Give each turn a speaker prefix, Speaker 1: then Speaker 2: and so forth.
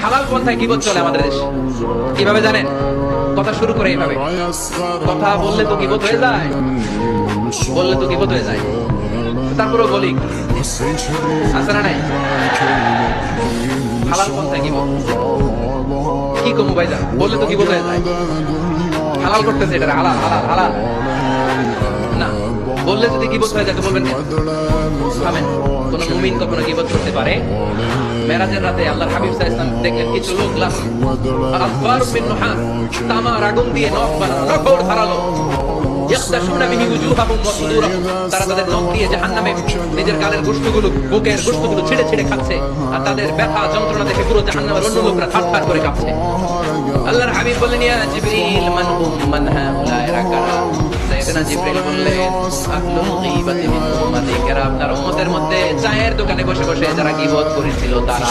Speaker 1: হালাল পন্থায় গীবত চলে আমাদের দেশে। কিভাবে জানেন? কথা শুরু করে এইভাবে, কথা বললে তো গীবত হয়ে যায়, বললে তো গীবত হয়ে যায়, তারপরেও বলি আছে না নাই? হালাল পন্থায় গীবত কি কমু ভাই, যান বললে তো গীবত হয়ে যায়। হালাল করতেছে, এটা হালাল হালাল হালাল না, বললে যদি গীবত হয়ে যায় তো বলবেন না। থামেন, কোন মুমিন কখনো গীবত করতে পারে? মেরাজের রাতে আল্লাহর হাবিব সাল্লাল্লাহু আলাইহি ওয়াসাল্লাম দেখলেন কিছু লোক আফওয়ার মিন নুহাস, তামার আগুন দিয়ে নখ বানানো, নখর ধারালো, ইয়াখতাশুনা বিহি ওয়ুজুহাহুম ওয়া সুদুরহুম, তারা তাদের নখ দিয়ে জাহান্নামে নিজের গালের গোশতগুলো, বুকের গোশতগুলো ছিঁড়ে ছিঁড়ে খাচ্ছে, আর তাদের ব্যথা যন্ত্রণা দেখে পুরো জাহান্নামের অন্য লোকরা থারথার করে কাঁপছে। আল্লাহর হাবিব বললেন, ইয়া জিবরিল মান হুম মান হাউলা, এরা কারা? সাইয়েদনা জিবরিল বললেন, আহলুল গীবাতি মিন উম্মতি, এরা আপনার উম্মতের মধ্যে চায়ের দোকানে বসে বসে যারা গীবত করেছিল তারা।